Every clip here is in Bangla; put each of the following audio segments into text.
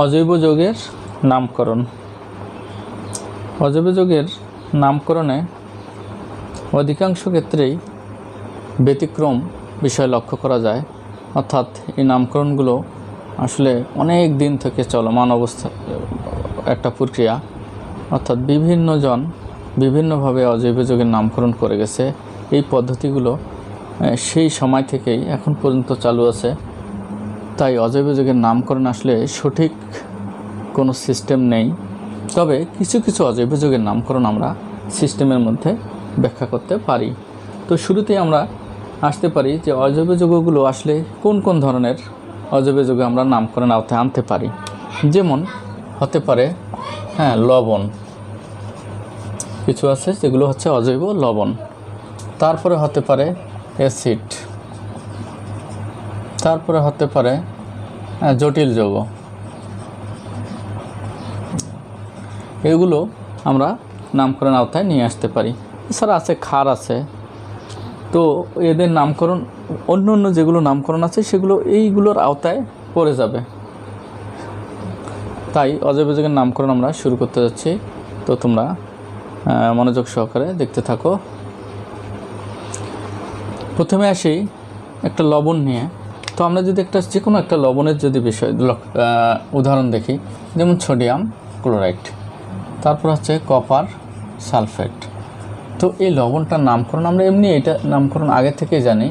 অজৈব যৌগের নামকরণ। অজৈব যৌগের নামকরণে অধিকাংশ ক্ষেত্রেই ব্যতিক্রম বিষয় লক্ষ্য করা যায়, অর্থাৎ এই নামকরণগুলো আসলে অনেক দিন থেকে চলমান অবস্থা একটা প্রক্রিয়া, অর্থাৎ বিভিন্নজন বিভিন্নভাবে অজৈব যৌগের নামকরণ করে গেছে। এই পদ্ধতিগুলো সেই সময় থেকেই এখন পর্যন্ত চালু আছে। তাই অজৈব যৌগের নামকরণ আসলে সঠিক কোনো সিস্টেম নেই, তবে কিছু কিছু অজৈব যৌগের নামকরণ আমরা সিস্টেমের মধ্যে ব্যাখ্যা করতে পারি। তো শুরুতেই আমরা আসতে পারি যে অজৈব যৌগগুলো আসলে কোন কোন ধরনের অজৈব যৌগ আমরা নামকরণ আওতায় আনতে পারি। যেমন হতে পারে লবণ, কিছু আছে যেগুলো হচ্ছে অজৈব লবণ। তারপরে হতে পারে অ্যাসিড, তারপরে হতে পারে জটিল যৌগ। এগুলো আমরা নামকরণ আওতায় নিয়ে আসতে পারি। এছাড়া আছে ক্ষার আছে। তো এদের নামকরণ অন্য অন্য যেগুলো নামকরণ আছে সেগুলো এইগুলোর আওতায় পড়ে যাবে। তাই অজৈব যৌগের নামকরণ আমরা শুরু করতে যাচ্ছি। তো তোমরা মনোযোগ সহকারে দেখতে থাকো। প্রথমে আসি একটা লবণ নিয়ে। তো আমরা যদি যে কোনো একটা লবণের যদি উদাহরণ দেখি, যেমন সোডিয়াম ক্লোরাইড, তারপর হচ্ছে কপার সালফেট। তো এই লবণটার নামকরণ আমরা এমনি এটা নামকরণ আগে থেকে জানি,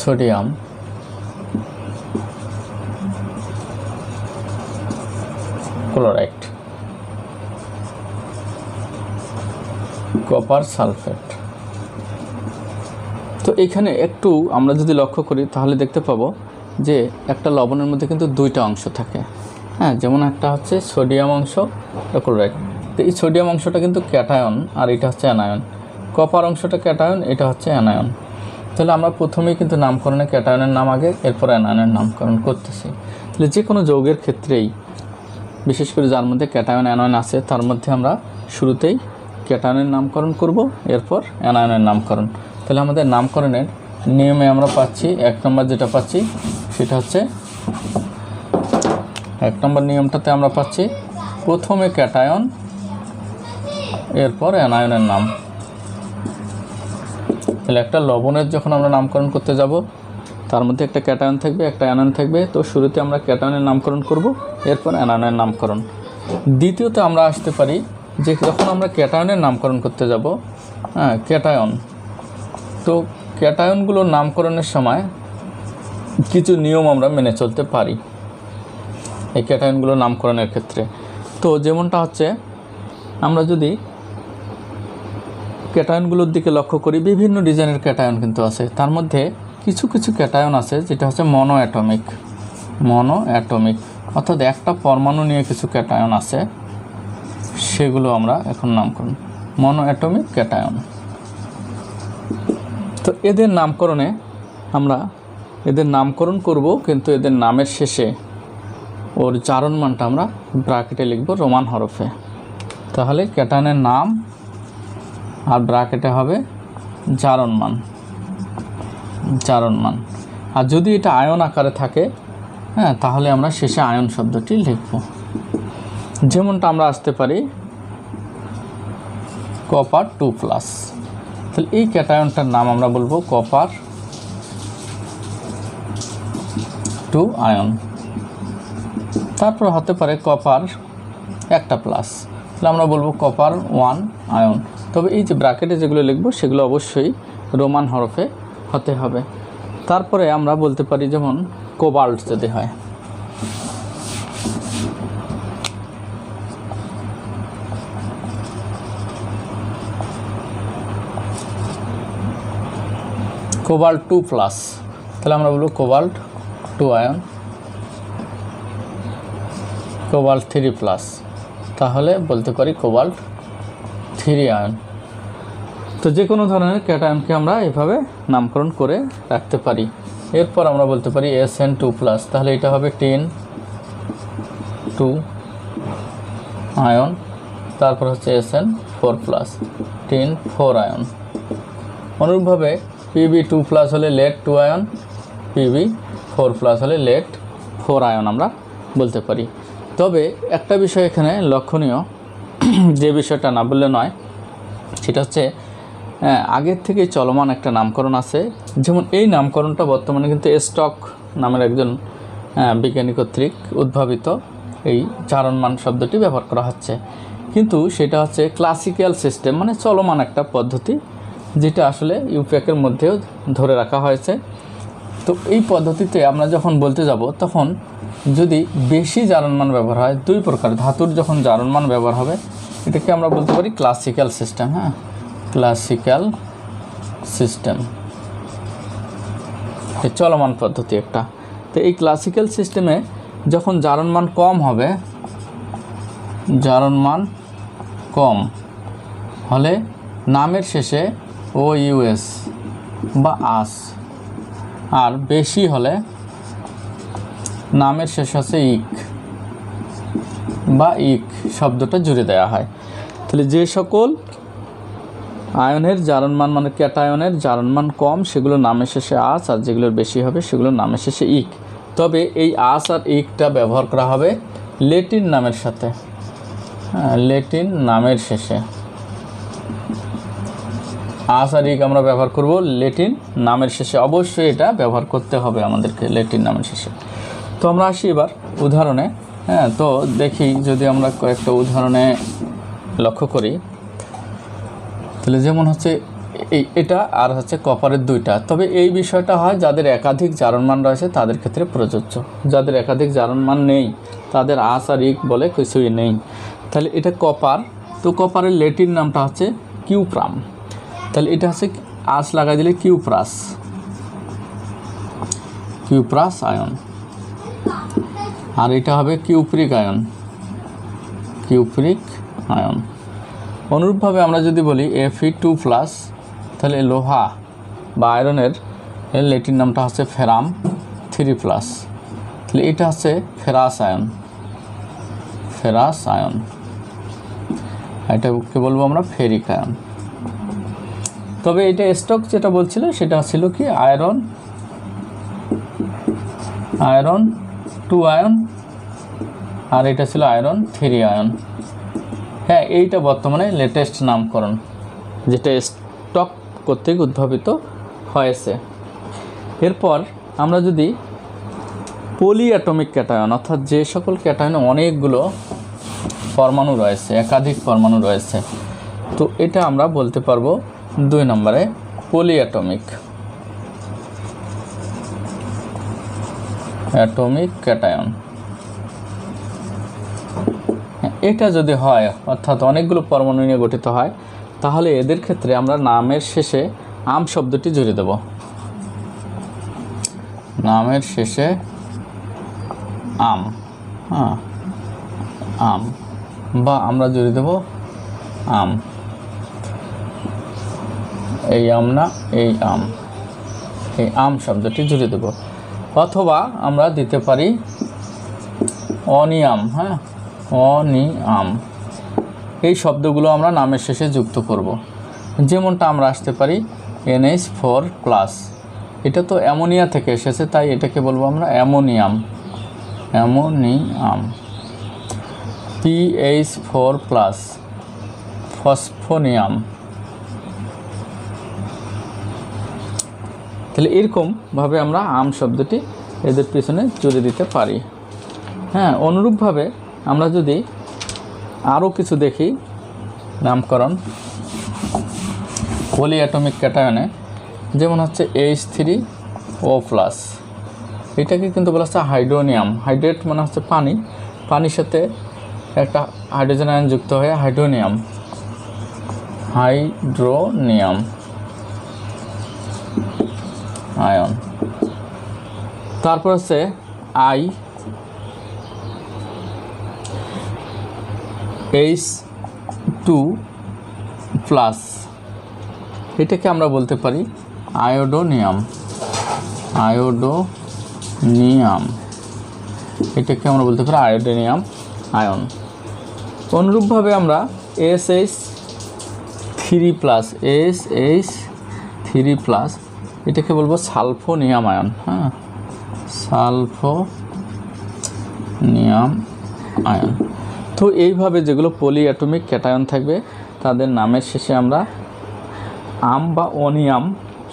সোডিয়াম ক্লোরাইড, কপার সালফেট। তো এখানে একটু আমরা যদি লক্ষ্য করি তাহলে দেখতে পাবো যে একটা লবণের মধ্যে কিন্তু দুইটা অংশ থাকে। যেমন একটা হচ্ছে সোডিয়াম অংশ, ক্লোরাইড। তো এই সোডিয়াম অংশটা কিন্তু ক্যাটায়ন আর এটা হচ্ছে অ্যানায়ন। কপার অংশটা ক্যাটায়ন, এটা হচ্ছে অ্যানায়ন। তাহলে আমরা প্রথমেই কিন্তু নামকরণে ক্যাটায়নের নাম আগে, এরপর অ্যানায়নের নামকরণ করতেছি। তাহলে যে কোনো যৌগের ক্ষেত্রেই, বিশেষ করে যার মধ্যে ক্যাটায়ন অ্যানায়ন আছে, তার মধ্যে আমরা শুরুতেই ক্যাটায়নের নামকরণ করব, এরপর অ্যানায়নের নামকরণ। তাহলে আমাদের নামকরণের নিয়মে আমরা পাচ্ছি, এক নম্বর যেটা পাচ্ছি সেটা হচ্ছে, এক নম্বর নিয়মটাতে আমরা পাচ্ছি প্রথমে ক্যাটায়ন, এরপর অ্যানায়নের নাম। তাহলে একটা লবণের যখন আমরা নামকরণ করতে যাব, তার মধ্যে একটা ক্যাটায়ন থাকবে, একটা অ্যানায়ন থাকবে। তো শুরুতে আমরা ক্যাটায়নের নামকরণ করব, এরপর অ্যানায়নের নামকরণ। দ্বিতীয়তে আমরা আসতে পারি যে যখন আমরা ক্যাটায়নের নামকরণ করতে যাব, ক্যাটায়ন, তো ক্যাটায়নগুলোর নামকরণের সময় কিছু নিয়ম আমরা মেনে চলতে পারি এই ক্যাটায়নগুলোর নামকরণের ক্ষেত্রে। তো যেমনটা হচ্ছে, আমরা যদি ক্যাটায়নগুলোর দিকে লক্ষ্য করি, বিভিন্ন ডিজাইনের ক্যাটায়ন কিন্তু আছে। তার মধ্যে কিছু কিছু ক্যাটায়ন আছে যেটা হচ্ছে মনো অ্যাটমিক, অর্থাৎ একটা পরমাণু নিয়ে কিছু ক্যাটায়ন আছে, সেগুলো আমরা এখন নামকরণ মনো অ্যাটমিক ক্যাটায়ন। তো এদের নামকরণে আমরা এদের নামকরণ করব, কিন্তু এদের নামের শেষে ওর জারণ মানটা আমরা ব্র্যাকেটে লিখব রোমান হরফে। তাহলে ক্যাটায়নের নাম আর ব্র্যাকেটে হবে জারণ মান। আর যদি এটা আয়ন আকারে থাকে, তাহলে আমরা শেষে আয়ন শব্দটি লিখব। যেমনটা আমরা আসতে পারি কপার 2+। তাহলে এই ক্যাটায়নটার নাম আমরা বলবো কপার 2 আয়ন। তারপর হতে পারে কপার 1+, তাহলে আমরা বলবো কপার 1 আয়ন। তবে এই যে ব্র্যাকেটে যেগুলো লিখবো সেগুলো অবশ্যই রোমান হরফে হতে হবে। তারপরে আমরা বলতে পারি যেমন কোবাল্ট যদি হয়, কোবাল্ট 2+, তাহলে আমরা বলবো কোবাল্ট 2 আয়ন। কোবাল্ট 3+, তাহলে বলতে পারি কোবাল্ট 3 আয়ন। তো যে কোনো ধরনের ক্যাটায়নকে আমরা এভাবে নামকরণ করে রাখতে পারি। এরপর আমরা বলতে পারি SN2+, তাহলে এটা হবে টিন 2 আয়ন। তারপর হচ্ছে SN4+, টিন 4 আয়ন। অনুরূপভাবে Pb2+ হলে লেড 2 আয়ন, Pb4+ হলে লেড 4 আয়ন আমরা বলতে পারি। তবে একটা বিষয় এখানে লক্ষণীয়, যে বিষয়টা না বললে নয়, সেটা হচ্ছে আগের থেকে চলমান একটা নামকরণ আছে। যেমন এই নামকরণটা বর্তমানে কিন্তু স্টক নামের একজন বিজ্ঞানী কর্তৃক উদ্ভাবিত এই জারণমান শব্দটি ব্যবহার করা হচ্ছে, কিন্তু সেটা হচ্ছে ক্লাসিক্যাল সিস্টেম, মানে চলমান একটা পদ্ধতি, যেটা আসলে ইউপ্যাকের মধ্যেও ধরে রাখা হয়েছে। তো এই পদ্ধতিতে আমরা যখন বলতে যাব, তখন যদি বেশি জারণমান ব্যবহার হয়, দুই প্রকার ধাতুর যখন জারণমান ব্যবহার হবে, এটাকে আমরা বলতে পারি ক্লাসিক্যাল সিস্টেম। হ্যাঁ, ক্লাসিক্যাল সিস্টেম চলমান পদ্ধতি একটা। তো এই ক্লাসিক্যাল সিস্টেমে যখন জারণমান কম হবে, জারণমান কম হলে নামের শেষে ও ইউএস বা আস, আর বেশি হলে নামের শেষে আছে ইক বা ইক শব্দটা জুড়ে দেওয়া হয়। তাহলে যে সকল আয়নের জারণমান মানে ক্যাটায়নের জারণমান কম, সেগুলো নামের শেষে আস, আর যেগুলোর বেশি হবে সেগুলো নামের শেষে ইক। তবে এই আস আর ইকটা ব্যবহার করা হবে লেটিন নামের সাথে, লেটিন নামের শেষে। আস আর ইক আমরা ব্যবহার করব লেটিন নামের শেষে, অবশ্যই এটা ব্যবহার করতে হবে আমাদেরকে লেটিন নামের শেষে। তো আমরা আসি এবার উদাহরণে। তো দেখি যদি আমরা কয়েকটা উদাহরণে লক্ষ্য করি, তাহলে যেমন হচ্ছে এটা আর হচ্ছে কপারের দুইটা। তবে এই বিষয়টা হয় যাদের একাধিক জারণমান রয়েছে তাদের ক্ষেত্রে প্রযোজ্য। যাদের একাধিক জারণমান নেই তাদের আস আর ইক বলে কিছুই নেই। তাহলে এটা কপার, তো কপারের লেটিন নামটা হচ্ছে কিউপ্রাম। তাহলে এটা হচ্ছে আস লাগাই দিলে কিউপ্রাস, কিউপ্রাস আয়ন। আর এটা হবে কিউপ্রিক আয়ন, কিউপ্রিক আয়ন। অনুরূপভাবে আমরা যদি বলি Fe2+, তাহলে লোহা বা আয়রনের লেটিন নামটা হচ্ছে ফেরাম 3+, তাহলে এটা হচ্ছে ফেরাস আয়ন, ফেরাস আয়ন। এটাকে বলবো আমরা ফেরিক আয়ন। তবে এটা স্টক যেটা বলছিল সেটা ছিল কি আয়রন, আয়রন 2 আয়ন, আর এটা ছিল আয়রন 3 আয়ন। হ্যাঁ, এইটা বর্তমানে লেটেস্ট নামকরণ, যেটা স্টক কর্তৃক উদ্ভাবিত হয়েছে। এরপর আমরা যদি পলিঅ্যাটমিক ক্যাটায়ন, অর্থাৎ যে সকল ক্যাটায়নে অনেকগুলো পরমাণু রয়েছে, একাধিক পরমাণু রয়েছে, তো এটা আমরা বলতে পারবো 2 নম্বরে পলিঅ্যাটমিক, অ্যাটমিক ক্যাটায়ন। এটা যদি হয়, অর্থাৎ অনেকগুলো পরমাণু নিয়ে গঠিত হয়, তাহলে এদের ক্ষেত্রে আমরা নামের শেষে আম শব্দটি জুড়ে দেব, নামের শেষে আম। হ্যাঁ, আম, বা আমরা জুড়ে দেব আম, এই আম না, এই আম, এই আম শব্দটি জুড়ে দেব। অথবা আমরা দিতে পারি অনিয়াম। হ্যাঁ, অনিয়াম, এই শব্দগুলো আমরা নামের শেষে যুক্ত করব। যেমনটা আমরা আসতে পারি NH4+, এটা তো অ্যামোনিয়া থেকে এসেছে, তাই এটাকে বলবো আমরা অ্যামোনিয়াম, অ্যামোনিয়াম। PH4+, phosphonium. তাহলে এরকমভাবে আমরা আম শব্দটি এদের পিছনে জুড়ে দিতে পারি। হ্যাঁ, অনুরূপভাবে আমরা যদি আরও কিছু দেখি নামকরণ পলিঅ্যাটমিক ক্যাটায়নে, যেমন হচ্ছে H3O+, এটাকে কিন্তু বলা হচ্ছে হাইড্রোনিয়াম। হাইড্রেট মানে হচ্ছে পানি, পানির সাথে একটা হাইড্রোজেন আয়ন যুক্ত হয়ে হাইড্রোনিয়াম, হাইড্রোনিয়াম আয়ন। তারপর হচ্ছে H2+, এটাকে আমরা বলতে পারি আয়োডোনিয়াম, আয়োডোনিয়াম, এটাকে আমরা বলতে পারি আয়োডোনিয়াম আয়ন। অনুরূপভাবে আমরা SH3+, এটাকে বলবো সালফোনিয়াম আয়ন। হ্যাঁ, সালফোনিয়াম আয়ন। তো এইভাবে যেগুলো পলিঅ্যাটমিক ক্যাটায়ন থাকবে তাদের নামের শেষে আমরা আম বা অনিয়াম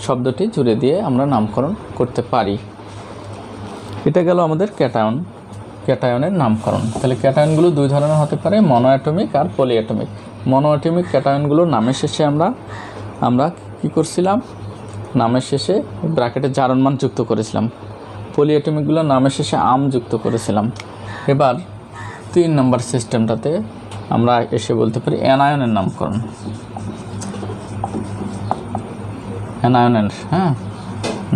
শব্দটি জুড়ে দিয়ে আমরা নামকরণ করতে পারি। এটা গেল আমাদের ক্যাটায়নের নামকরণ। তাহলে ক্যাটায়নগুলো দুই ধরনের হতে পারে, মনোঅ্যাটমিক আর পলিঅ্যাটমিক। মনোঅ্যাটমিক ক্যাটায়নগুলো নামের শেষে আমরা কি করছিলাম, নামের শেষে ব্র্যাকেটে জারণমান যুক্ত করেছিলাম। পলিঅ্যাটমিকগুলো নামের শেষে আম যুক্ত করেছিলাম। এবার 3 নম্বর সিস্টেমটাতে আমরা এসে বলতে পারি অ্যানায়নের নামকরণ। অ্যানায়নের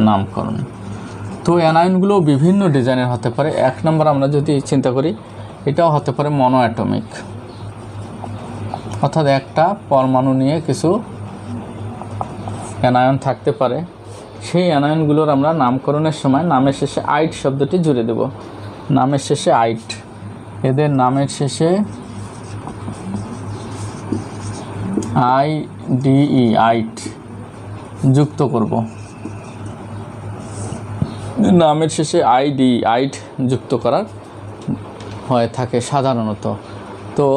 নামকরণ। তো অ্যানায়নগুলো বিভিন্ন ডিজাইনের হতে পারে। 1 নম্বর আমরা যদি চিন্তা করি, এটাও হতে পারে মনোঅ্যাটমিক, অর্থাৎ একটা পরমাণু নিয়ে কিছু অ্যানায়ন থাকতে পারে। সেই অ্যানায়নগুলোর আমরা নামকরণের সময় নামের শেষে আইট শব্দটি জুড়ে দেব। নামের শেষে আইট, এদের নামের শেষে IDE আইট যুক্ত করব। নামের শেষে আইট যুক্ত করার হয়ে থাকে সাধারণত। তো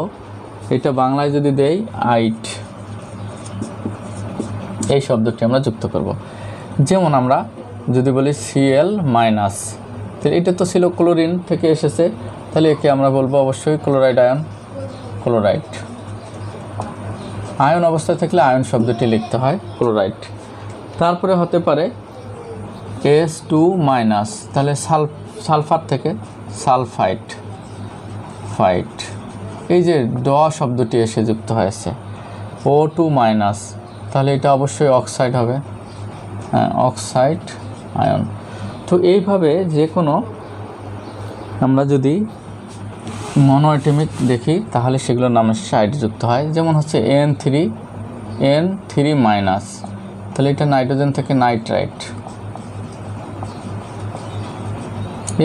এটা বাংলায় যদি দেই আইট, এই শব্দটি আমরা যুক্ত করব। যেমন আমরা যদি বলি Cl-, তাহলে এটা তো ছিল ক্লোরিন থেকে এসেছে, তাহলে একে আমরা বলবো অবশ্যই ক্লোরাইড আয়ন, ক্লোরাইড। আয়ন অবস্থায় থাকলে আয়ন শব্দটি লিখতে হয় ক্লোরাইড। তারপরে হতে পারে S2-, তাহলে সালফার থেকে সালফাইড, এই যে ড শব্দটি এসে যুক্ত হয়েছে। O2-, তাহলে এটা অবশ্যই অক্সাইড হবে, অক্সাইড আয়ন। তো এইভাবে যে কোনো আমরা যদি মনোঅ্যাটমিক দেখি তাহলে সেগুলোর নামের শেষে আইট যুক্ত হয়। যেমন হচ্ছে N3-, তাহলে এটা নাইট্রোজেন থেকে নাইট্রাইট।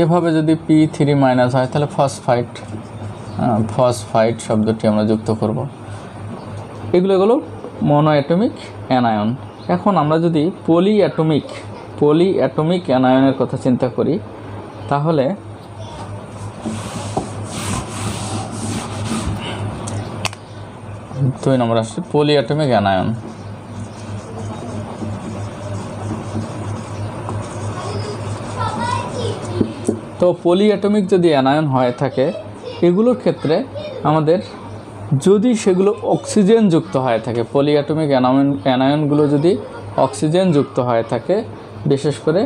এভাবে যদি P3- হয় তাহলে ফসফাইড শব্দটি আমরা যুক্ত করব। এগুলো মনোঅ্যাটমিক অ্যানায়ন। এখন আমরা যদি পলিঅ্যাটমিক অ্যানায়নের কথা চিন্তা করি, তাহলে দুই নম্বর আসছে পলিঅ্যাটমিক অ্যানায়ন। তো পলিঅ্যাটমিক যদি অ্যানায়ন হয়ে থাকে, এগুলোর ক্ষেত্রে আমাদের যদি সেগুলো অক্সিজেন যুক্ত হয়ে থাকে, পলিঅ্যাটমিক অ্যানায়নগুলো যদি অক্সিজেন যুক্ত হয়ে থাকে, বিশেষ করে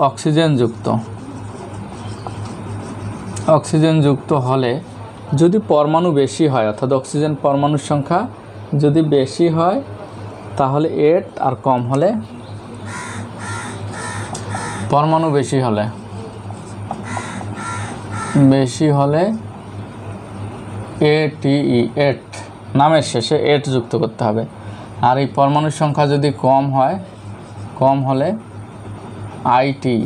অক্সিজেন যুক্ত হলে যদি পরমাণু বেশি হয়, অর্থাৎ অক্সিজেন পরমাণুর সংখ্যা যদি বেশি হয়, তাহলে 8 আর কম হলে পরমাণু বেশি হলে ATE, 8 নামের শেষে 8 যুক্ত করতে হবে। আর এই পরমাণুর সংখ্যা যদি কম হলে ITE,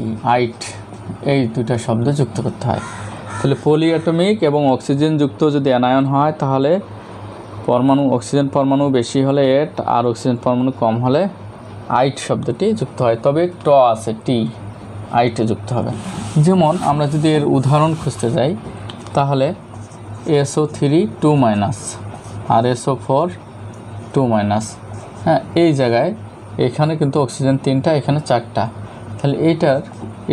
এই দুইটা শব্দ যুক্ত করতে হয়। তাহলে পলিঅ্যাটমিক এবং অক্সিজেন যুক্ত যদি অ্যানায়ন হয়, তাহলে অক্সিজেন পরমাণু বেশি হলে 8 আর অক্সিজেন পরমাণু কম হলে আইট শব্দটি যুক্ত হয়। তবে আছে আইটে যুক্ত হবে। যেমন আমরা যদি এর উদাহরণ খুঁজতে যাই, তাহলে SO3-2- আর SO4-2-, এই জায়গায় এখানে কিন্তু অক্সিজেন 3টা, এখানে 4টা। তাহলে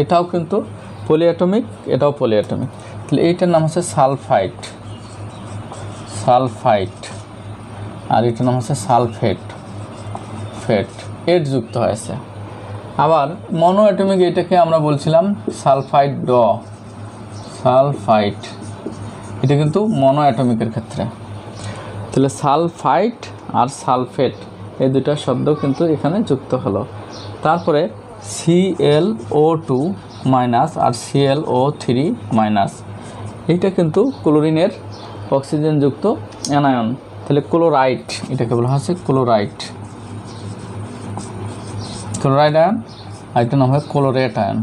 এটাও কিন্তু পলিঅ্যাটমিক, এটাও পলিঅ্যাটমিক। তাহলে এইটার নাম হচ্ছে সালফাইড, আর এটার নাম হচ্ছে সালফেট, 8 যুক্ত হয়েছে। আবার মনোঅ্যাটমিক এটাকে আমরা বলছিলাম সালফাইড, এটা কিন্তু মনোঅ্যাটমিকের ক্ষেত্রে। তাহলে সালফাইড আর সালফেট এই দুটা শব্দ কিন্তু এখানে যুক্ত হলো। তারপরে ClO2- আর ClO3-, এইটা কিন্তু ক্লোরিনের অক্সিজেনযুক্ত অ্যানায়ন। তাহলে ক্লোরাইড, এটাকে বলা হচ্ছে ক্লোরাইড আয়ন, আর এটার নাম হয় ক্লোরেট আয়ন।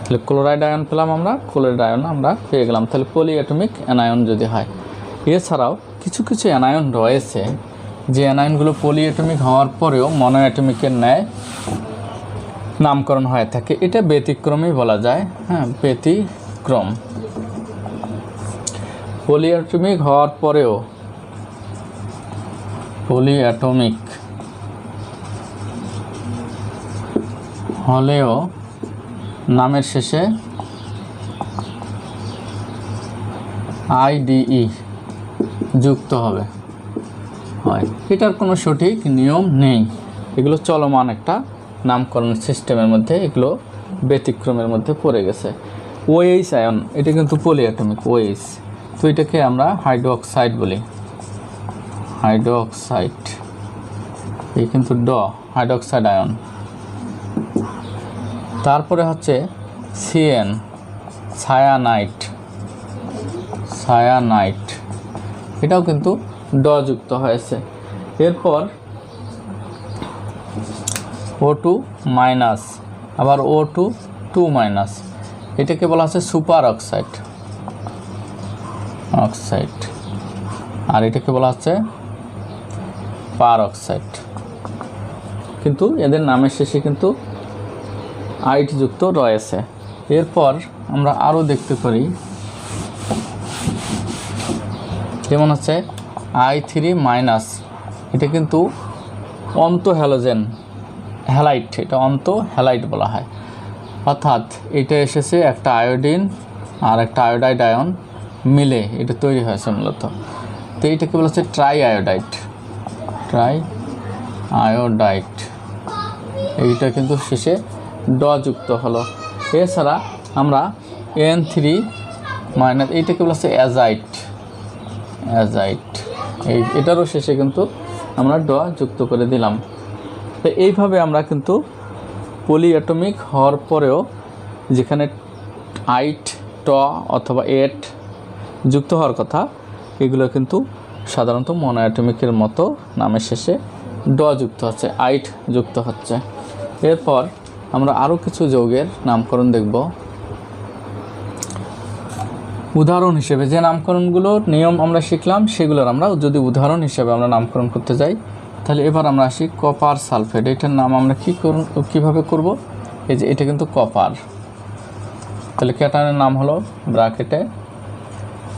তাহলে ক্লোরাইড আয়ন পেলাম আমরা, ক্লোরাইড আয়ন আমরা পেয়ে গেলাম। তাহলে পলিঅ্যাটমিক অ্যানায়ন যদি হয়। এছাড়াও কিছু অ্যানায়ন রয়েছে যে অ্যানায়নগুলো পলিঅ্যাটমিক হওয়ার পরেও মনোঅ্যাটমিকের ন্যায় নামকরণ হয়ে থাকে, এটা ব্যতিক্রমই বলা যায়। হ্যাঁ, ব্যতিক্রম। পলিঅ্যাটমিক হওয়ার পরেও, পলিঅ্যাটমিক হলেও নামের শেষে আইডিই যুক্ত হবে হয়, এটার কোনো সঠিক নিয়ম নেই। এগুলো চলমান একটা নামকরণ সিস্টেমের মধ্যে, এগুলো ব্যতিক্রমের মধ্যে পড়ে গেছে। ওএইচ আয়ন, এটা কিন্তু পলিঅ্যাটমিক ওএইচ, তো এটাকে আমরা হাইড্রোক্সাইড বলি, হাইড্রোক্সাইড। এই কিন্তু হাইড্রোক্সাইড আয়ন। তারপরে হচ্ছে সিএন, সায়ানাইট, সায়ানাইট, এটাও কিন্তু যুক্ত হয়েছে। এরপর O2 মাইনাস, আবার O2 2 মাইনাস, এটাকে বলা হচ্ছে সুপার অক্সাইড, অক্সাইড। আর এটাকে বলা হচ্ছে পার অক্সাইড। কিন্তু এদের নামের শেষে কিন্তু আইট যুক্ত রয়েছে। এরপর আমরা আরও দেখতে পারি, যেমন হচ্ছে I3 মাইনাস, এটা কিন্তু অন্ত হ্যালোজেন, হ্যালাইট, এটা অন্ত হ্যালাইট বলা হয়। অর্থাৎ এটা এসেছে একটা আয়োডিন আর একটা আয়োডাইড আয়ন মিলে এটা তৈরি হয়েছে মূলত। তো এইটাকে বলা হচ্ছে ট্রাই আয়োডাইড, ট্রাই আয়োডাইড। এইটা কিন্তু শেষে যুক্ত হলো। এছাড়া আমরা N3 মাইনাস, এইটাকে বলা হচ্ছে অ্যাজাইট, অ্যাজাইট। এটারও শেষে কিন্তু আমরা যুক্ত করে দিলাম। তো এইভাবে আমরা কিন্তু পলিঅ্যাটমিক হওয়ার পরেও যেখানে আইট, অথবা এট যুক্ত হওয়ার কথা, এগুলো কিন্তু সাধারণত মনোঅ্যাটমিকের মতো নামের শেষে যুক্ত হচ্ছে, আইট যুক্ত হচ্ছে। এরপর আমরা আরও কিছু যৌগের নামকরণ দেখব। উদাহরণ হিসেবে যে নামকরণগুলো নিয়ম আমরা শিখলাম, সেগুলোর আমরা যদি উদাহরণ হিসেবে আমরা নামকরণ করতে যাই, তাহলে এবার আমরা আসি কপার সালফেট। এটার নাম আমরা কীভাবে করব? এই যে এটা কিন্তু কপার, তাহলে ক্যাটায়নের নাম হলো ব্র্যাকেটে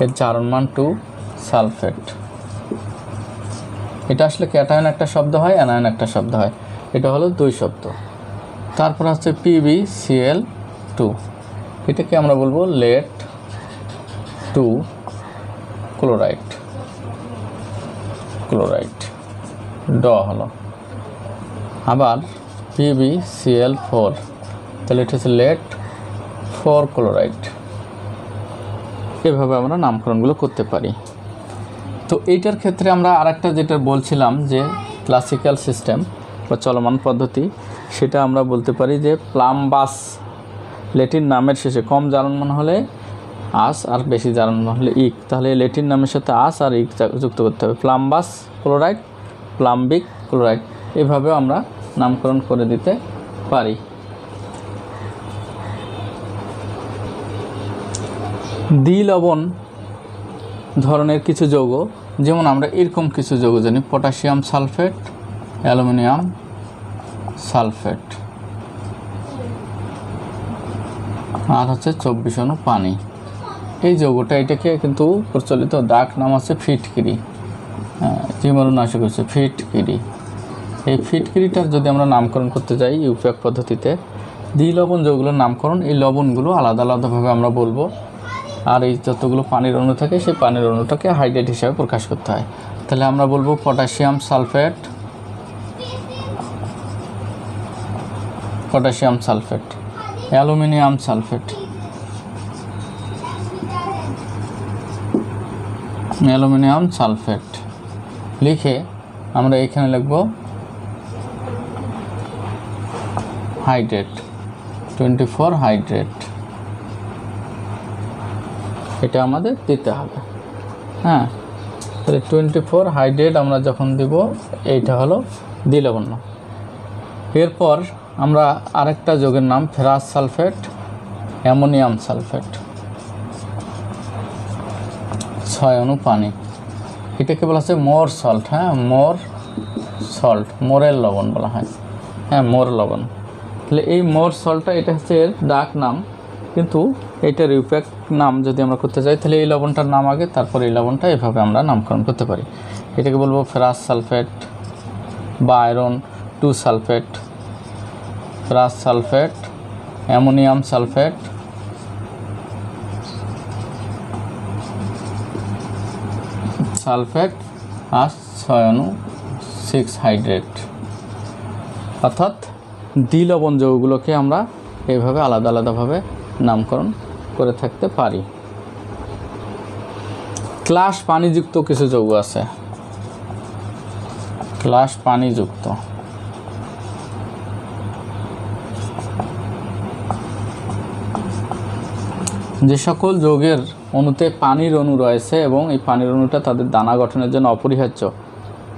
এর জারণ মান 2 সালফেট। এটা আসলে ক্যাটায়ন একটা শব্দ হয়, অ্যানায়ন একটা শব্দ হয়, এটা হলো 2 শব্দ। তারপর হচ্ছে PbCl2, এটাকে আমরা বলবো লেট 2 ক্লোরাইড, ক্লোরাইড হলো। আবার PbCl4, তাহলে এটা হচ্ছে লেট 4 ক্লোরাইড। এভাবে আমরা নামকরণগুলো করতে পারি। তো এইটার ক্ষেত্রে আমরা আরেকটা যেটা বলছিলাম যে ক্লাসিক্যাল সিস্টেম বা চলমান পদ্ধতি, সেটা আমরা বলতে পারি যে প্লাম্বাস। লেটিন নামের শেষে কম জারণমান হলে আস আর বেশি জারণমান হলে ইক, তাহলে লেটিন নামের সাথে আস আর ইক যুক্ত করতে হবে। প্লাম্বাস ক্লোরাইড, প্লাম্বিক ক্লোরাইড, এভাবেও আমরা নামকরণ করে দিতে পারি। দ্বিলবণ ধরনের কিছু যৌগ, যেমন আমরা এরকম কিছু যৌগ জানি, পটাশিয়াম সালফেট, অ্যালুমিনিয়াম সালফেট, আর হচ্ছে 24 অণু পানি। এই যৌগটা, এটাকে কিন্তু প্রচলিত ডাক নাম আছে ফিটকিরি, জীবাণুনাশক হচ্ছে ফিটকিরি। এই ফিটকিরিটার যদি আমরা নামকরণ করতে যাই ইউপিএক পদ্ধতিতে, দ্বিলবণ যৌগগুলোর নামকরণ, এই লবণগুলো আলাদা আলাদাভাবে আমরা বলবো। আর এই যতগুলো পানির অণু থাকে, সেই পানির অণুটাকে হাইড্রেট হিসাবে প্রকাশ করতে হয়। তাহলে আমরা বলবো potassium sulphate, potassium sulphate, aluminium sulphate, aluminium sulphate লিখে আমরা এখানে লিখব হাইড্রেট, 24 হাইড্রেট। এটা আমাদের দিতে হবে। হ্যাঁ, তাহলে 24 হাইড্রেট আমরা যখন দিব, এইটা হলো দ্বিলবণ। এরপর আমরা আরেকটা যৌগের নাম ফেরাস সালফেট, অ্যামোনিয়াম সালফেট, 6 অণু পানি। এটাকে বলা হচ্ছে মোর সল্ট। হ্যাঁ, মোর সল্ট, মোরের লবণ বলা হয়। হ্যাঁ, মোর লবণ। তাহলে এই মোর সল্টটা এটা হচ্ছে এর ডাক নাম, কিন্তু এইটার ইউপ্যাক নাম যদি আমরা করতে চাই তাহলে এই লবণটার নাম আগে, তারপর এই লবণটা এভাবে আমরা নামকরণ করতে পারি। এটাকে বলবো ফেরাস সালফেট বা iron 2 sulphate, ferrous sulphate, ammonium sulphate, sulphate আর 6 হাইড্রেট। অর্থাৎ দ্বিলবণ যৌগগুলোকে আমরা এইভাবে আলাদা আলাদাভাবে নামকরণ করে থাকতে পারি। ক্লাস পানিযুক্ত কিছু যৌগ আছে, ক্লাস পানিযুক্ত। যে সকল যৌগের অণুতে পানির অণু রয়েছে এবং এই পানির অণুটা তাদের দানা গঠনের জন্য অপরিহার্য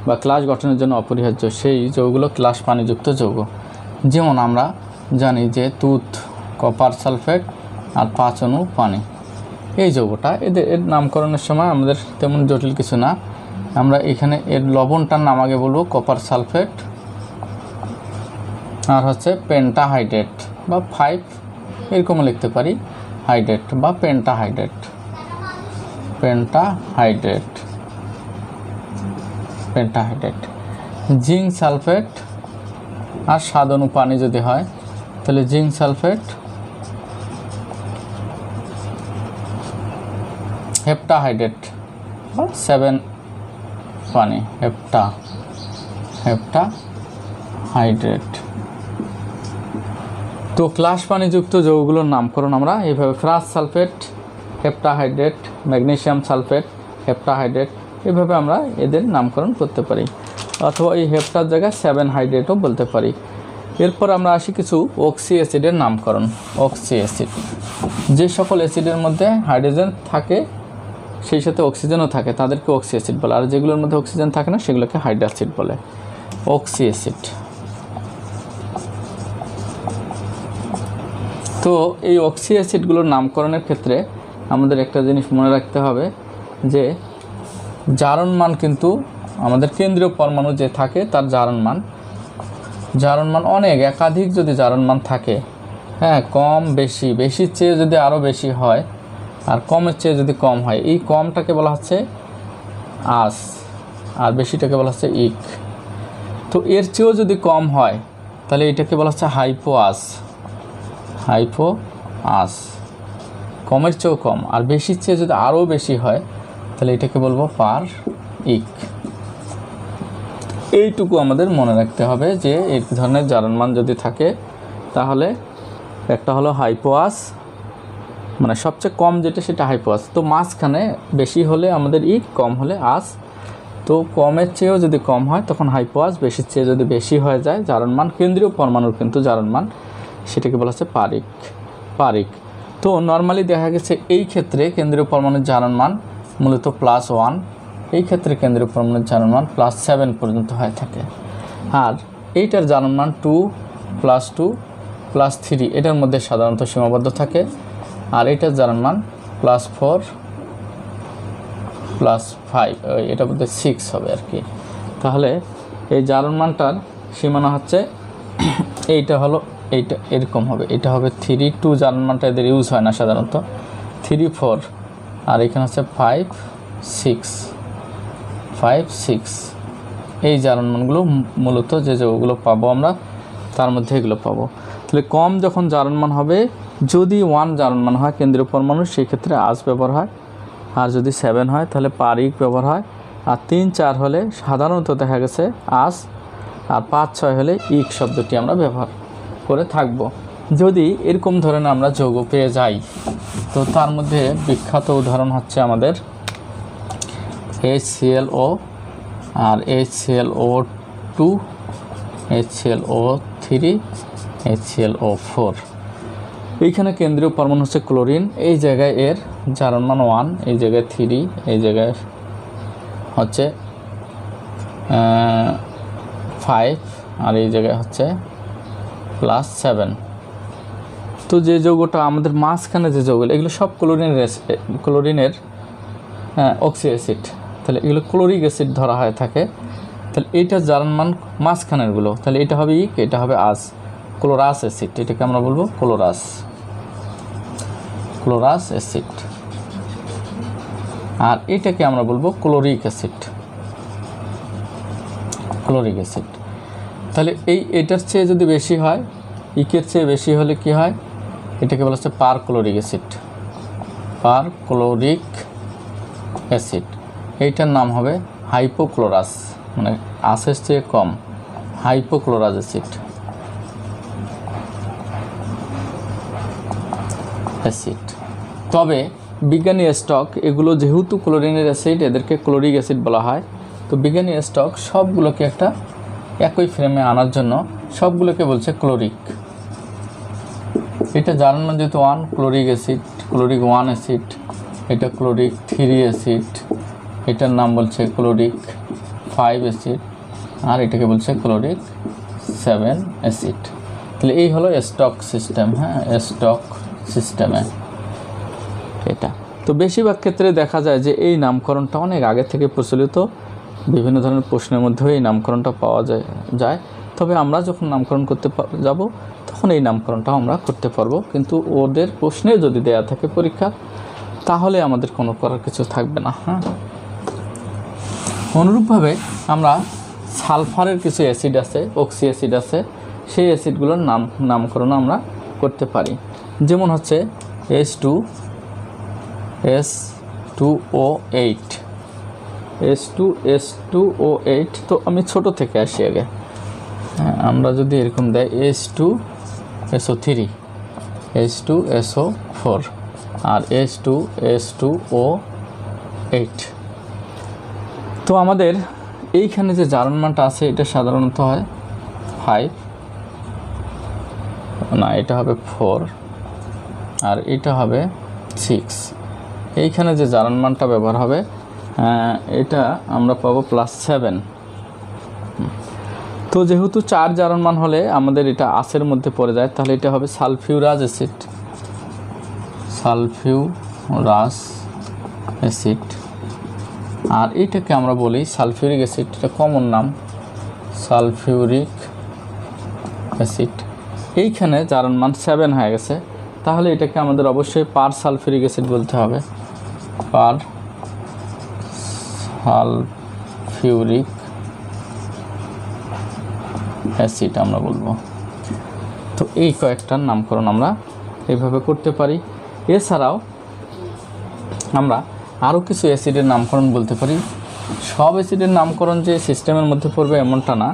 বা ক্লাস গঠনের জন্য অপরিহার্য, সেই যৌগগুলো ক্লাস পানিযুক্ত যৌগ। যেমন আমরা জানি যে তুত, কপার সালফেট আর 5 অণু পানি, এই যৌগটা এর নামকরণের সময় আমাদের তেমন জটিল কিছু না। আমরা এখানে এর লবণটার নাম আগে বলবো কপার সালফেট, আর হচ্ছে পেন্টাহাইড্রেট বা 5 এরকমও লিখতে পারি, হাইড্রেট বা pentahydrate, pentahydrate, pentahydrate. Zinc sulphate আর 7 অণু পানি যদি হয় তাহলে জিঙ্ক সালফেট, হেপ্টাহাইড্রেট বা 7 পানি, হেপ্টাহাইড্রেট। তো ক্লাস পানিযুক্ত যৌগগুলোর নামকরণ আমরা এইভাবে ferrous sulphate, heptahydrate, magnesium sulphate, heptahydrate, এভাবে আমরা এদের নামকরণ করতে পারি, অথবা এই হেপ্টার জায়গায় 7 হাইড্রেটও বলতে পারি। এরপর আমরা আসি কিছু অক্সি অ্যাসিডের নামকরণ। অক্সি অ্যাসিড, যে সকল অ্যাসিডের মধ্যে হাইড্রোজেন থাকে সেই সাথে অক্সিজেনও থাকে তাদেরকে অক্সি অ্যাসিড বলে, আর যেগুলোর মধ্যে অক্সিজেন থাকে না সেগুলোকে হাইড্রোক্সিড বলে। Oxy acid. তো এই অক্সি অ্যাসিডগুলোর নামকরণের ক্ষেত্রে আমাদের একটা জিনিস মনে রাখতে হবে যে জারণ মান কিন্তু আমাদের কেন্দ্রীয় পরমাণু যে থাকে তার জারণ মান অনেক, একাধিক যদি জারণ মান থাকে, হ্যাঁ, কম বেশি, বেশির চেয়ে যদি আরও বেশি হয় আর কমের চেয়ে যদি কম হয়, এই কমটাকে বলা হচ্ছে আস আর বেশিটাকে বলা হচ্ছে ইক। তো এর চেয়েও যদি কম হয় তাহলে এটাকে বলা হচ্ছে হাইপো আস, কমের চেয়েও কম, আর বেশির চেয়ে যদি আরও বেশি হয় তাহলে এটাকে বলবো পার ইক। এইটুকু আমাদের মনে রাখতে হবে যে এই ধরনের জারণমান যদি থাকে তাহলে একটা হলো হাইপোয়াস, মানে সবচেয়ে কম যেটা সেটা হাইপোয়াস। তো মাঝখানে বেশি হলে আমাদের ইক, কম হলে আস। তো কমের চেয়েও যদি কম হয় তখন হাইপোয়াস, বেশির চেয়ে যদি বেশি হয়ে যায় জারণমান, কেন্দ্রীয় পরমাণুর কিন্তু জারণমান, সেটাকে বলা হচ্ছে পারিক। তো নর্মালি দেখা গেছে এই ক্ষেত্রে কেন্দ্রীয় পরমাণুর জারণমান মূলত +1, এই ক্ষেত্রে কেন্দ্রীয় পরমাণুর জারণমান +7 পর্যন্ত হয়ে থাকে। আর এইটার জারণমান 2 +2 +3 এটার মধ্যে সাধারণত সীমাবদ্ধ থাকে। আর এটার জারণমান +4 +5, এটার মধ্যে 6 হবে আর কি। তাহলে এই জারণমানটার সীমানা হচ্ছে এইটা হলো, এইটা এরকম হবে, এটা হবে 3 2, জারণমানটা এদের ইউজ হয় না সাধারণত, 3 4, আর এখানে হচ্ছে 5 6, এই জারণমানগুলো মূলত যে যৌগগুলো পাবো আমরা তার মধ্যে এগুলো পাবো। তাহলে কম যখন জারণমান হবে, যদি 1 জারণমান হয় কেন্দ্রীয় পরমাণু, সেই ক্ষেত্রে আস ব্যবহার হয়, আর যদি 7 হয় তাহলে পারিক ব্যবহার হয়, আর 3 4 হলে সাধারণত দেখা গেছে আস, আর 5 6 হলে ইক শব্দটি আমরা ব্যবহার করে থাকব। যদি এরকম ধরনের আমরা যৌগ পেয়ে যাই, তো তার মধ্যে বিখ্যাত উদাহরণ হচ্ছে আমাদের HClO আর HClO2, HClO3, HClO4। এইখানে কেন্দ্রীয় পরমাণু হচ্ছে ক্লোরিন, এই জায়গায় এর জারণমান 1, এই জায়গায় 3, এই জায়গায় হচ্ছে 5, আর এই জায়গায় হচ্ছে +7। তো যে যৌগটা আমাদের মাঝখানে যে যৌগগুলো, এগুলো সব ক্লোরিনের অক্সি অ্যাসিড, তাহলে এগুলো ক্লোরিক অ্যাসিড ধরা হয়ে থাকে। তাহলে এইটা জারণমান মাঝখানেরগুলো, তাহলে এটা হবে ইক, এটা হবে আস। ক্লোরাস অ্যাসিড, এটাকে আমরা বলবো ক্লোরাস অ্যাসিড। আর এটাকে আমরা বলবো ক্লোরিক অ্যাসিড। তাহলে এটার চেয়ে যদি বেশি হয়, ইকের চেয়ে বেশি হলে কি হয়, এটাকে বলা হচ্ছে পারক্লোরিক অ্যাসিড। এইটার নাম হবে হাইপোক্লোরাস, মানে আসের চেয়ে কম, হাইপোক্লোরাস অ্যাসিড। তবে বিজ্ঞানী স্টক এগুলো যেহেতু ক্লোরিনের অ্যাসিড, এদেরকে ক্লোরিক অ্যাসিড বলা হয়। তো বিজ্ঞানী স্টক সবগুলোকে একটা একই ফ্রেমে আনার জন্য সবগুলোকে বলছে ক্লোরিক। এটা জানার মান যেহেতু 1, ক্লোরিক অ্যাসিড, ক্লোরিক 1 অ্যাসিড, এটা ক্লোরিক 3 অ্যাসিড, এটার নাম বলছে ক্লোরিক 5 অ্যাসিড, আর এটাকে বলছে ক্লোরিক 7 অ্যাসিড। তাহলে এই হলো স্টক সিস্টেম। হ্যাঁ, স্টক সিস্টেমে এটা। তো বেশিরভাগ ক্ষেত্রে দেখা যায় যে এই নামকরণটা অনেক আগে থেকে প্রচলিত, বিভিন্ন ধরনের প্রশ্নের মধ্যেও এই নামকরণটা পাওয়া যায়। তবে আমরা যখন নামকরণ করতে যাব তখন এই নামকরণটাও আমরা করতে পারবো, কিন্তু ওদের প্রশ্নে যদি দেয়া থাকে পরীক্ষা, তাহলে আমাদের কোনো করার কিছু থাকবে না। হ্যাঁ, অনুরূপভাবে আমরা সালফারের কিছু অ্যাসিড আছে, অক্সি অ্যাসিড আছে, সেই অ্যাসিডগুলোর নামকরণ আমরা করতে পারি। যেমন হচ্ছে H2SO8। তো আমি ছোট থেকে আসি আগে। আমরা যদি এরকম দেয় H2SO3, আর H2S2O8। তো আমাদের এইখানে যে জারণ মানটা আছে এটা সাধারণত হয় 5, না এটা হবে 4, আর এটা হবে 6। এইখানে যে জারণ মানটা ব্যবহার হবে এটা আমরা পাবো +7। তো যেহেতু 4 জারণ মান হলে আমাদের এটা আসের মধ্যে পড়ে যায়, তাহলে এটা হবে সালফিউরাস অ্যাসিড। আর এটাকে আমরা বলি সালফিউরিক অ্যাসিড, এটা কমন নাম সালফিউরিক অ্যাসিড। এইখানে জারণ মান 7 হয়ে গেছে, তাহলে এটাকে আমাদের অবশ্যই পার সালফিউরিক অ্যাসিড বলতে হবে, পার সালফিউরিক অ্যাসিড আমরা বলবো। তো এই কয়েকটার নামকরণ আমরা এইভাবে করতে পারি। এছাড়াও আমরা আরও কিছু অ্যাসিডের নামকরণ বলতে পারি। সব অ্যাসিডের নামকরণ যে সিস্টেমের মধ্যে পড়বে এমনটা না।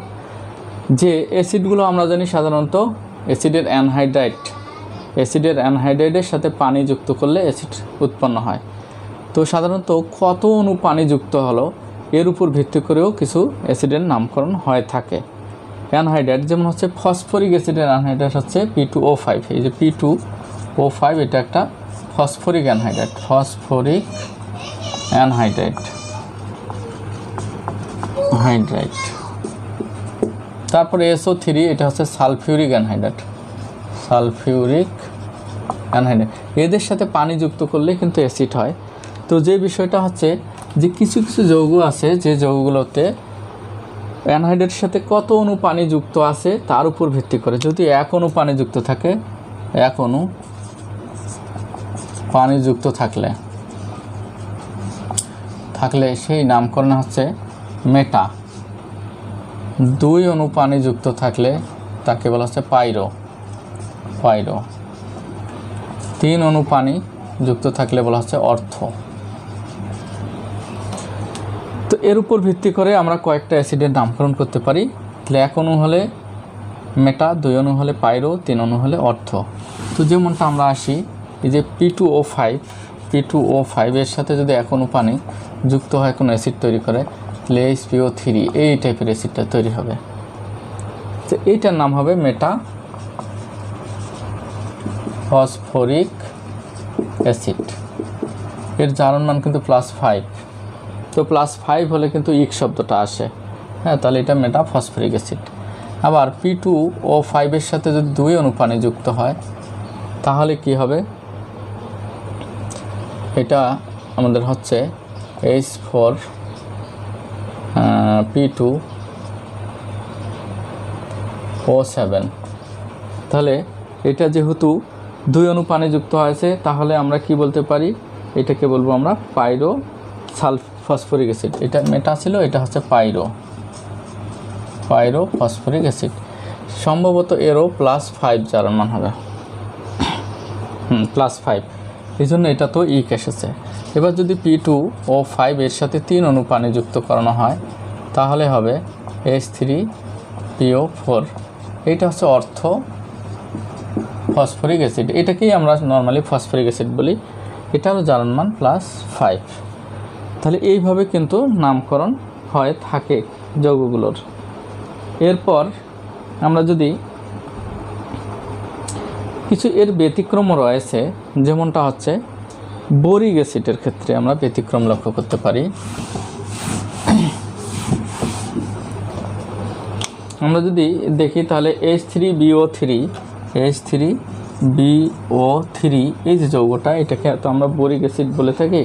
যে অ্যাসিডগুলো আমরা জানি সাধারণত অ্যাসিডের অ্যানহাইড্রাইডের সাথে পানি যুক্ত করলে অ্যাসিড উৎপন্ন হয়। তো সাধারণত কত অণু পানি যুক্ত হলো এর উপর ভিত্তি করেও কিছু অ্যাসিডের নামকরণ হয়ে থাকে। অ্যানহাইড্রাইড যেমন হচ্ছে ফসফরিক অ্যাসিডের অ্যানহাইড্রাইড হচ্ছে P2O5। এই যে P2O5 এটা একটা ফসফরিক অ্যানহাইড্রাইড। তারপরে SO3 এটা হচ্ছে সালফিউরিক অ্যানহাইড্রাইড। এদের সাথে পানি যুক্ত করলে কিন্তু অ্যাসিড হয়। তো যে বিষয়টা হচ্ছে যে কিছু কিছু যৌগ আছে যে যৌগগুলোতে অ্যানহাইড্রাইডের সাথে কত অণু পানি যুক্ত আছে তার উপর ভিত্তি করে। যদি 1 অণু পানি যুক্ত থাকে, 1 অণু পানি যুক্ত থাকলে সেই নামকরণ হচ্ছে মেটা। 2 অণু পানি যুক্ত থাকলে তাকে বলা হচ্ছে পাইরো। 3 অণু পানি যুক্ত থাকলে বলা হচ্ছে অর্থ। তো এর উপর ভিত্তি করে আমরা কয়েকটা অ্যাসিডের নামকরণ করতে পারি। 1 অণু হলে মেটা, 2 অণু হলে পাইরো, 3 অণু হলে অর্থ। তো যেমনটা আমরা আসি এই যে P2O5 এর সাথে যদি 1 অণু পানি যুক্ত হয় কোনো অ্যাসিড তৈরি করে, তাহলে HPO3 এই টাইপের অ্যাসিডটা তৈরি হবে। তো এইটার নাম হবে মেটা ফসফরিক অ্যাসিড। এর জারণ মান কিন্তু +5। তো +5 হলে কিন্তু ইক শব্দটা আসে। হ্যাঁ, তাহলে এটা মেটা ফসফরিক অ্যাসিড। আবার P2O5 এর সাথে যদি 2 অণু পানি যুক্ত হয় তাহলে কি হবে, এটা আমাদের হচ্ছে P2O7। তাহলে এটা যেহেতু 2 অণু পানি যুক্ত হয়েছে, তাহলে আমরা কি বলতে পারি, এটাকে বলবো আমরা পাইরো ফসফরিক অ্যাসিড। এটা মেটা ছিল, এটা হচ্ছে পাইরো ফসফরিক অ্যাসিড। সম্ভবত এরও +5 জারণ মান হবে, +5, এই জন্য এটা তো ইক এসেছে। এবার যদি P2O5 এর সাথে 3 অণু পানি যুক্ত করানো হয়, তাহলে হবে H3PO4। এইটা হচ্ছে অর্থ ফসফরিক অ্যাসিড, এটাকেই আমরা নর্মালি ফসফরিক অ্যাসিড বলি। এটারও জারণ মান +5। তাহলে এইভাবে কিন্তু নামকরণ হয়ে থাকে যৌগগুলোর। এরপর আমরা যদি কিছু এর ব্যতিক্রমও রয়েছে, যেমনটা হচ্ছে বোরিক অ্যাসিডের ক্ষেত্রে আমরা ব্যতিক্রম লক্ষ্য করতে পারি। আমরা যদি দেখি তাহলে H3BO3 এই যে যৌগটা, এটাকে তো আমরা বোরিক অ্যাসিড বলে থাকি।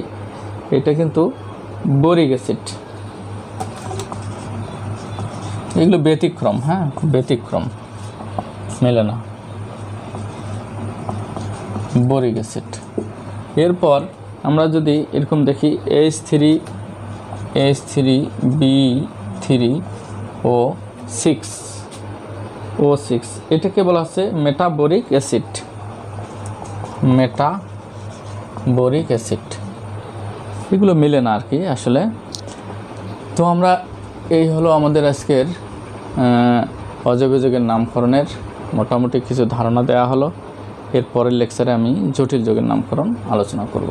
এটা কিন্তু বোরিক অ্যাসিড, এগুলো ব্যতিক্রম, হ্যাঁ ব্যতিক্রম, মেলে না, বোরিক অ্যাসিড। এরপর আমরা যদি এরকম দেখি H3B3O6, এটাকে বলা হচ্ছে মেটাবোরিক অ্যাসিড, এগুলো মিলে না আর কি আসলে। তো আমরা এই হলো আমাদের আজকের অজৈব যৌগের নামকরণের মোটামুটি কিছু ধারণা দেওয়া হলো। এর পরের লেকচারে আমি জটিল যৌগের নামকরণ আলোচনা করব।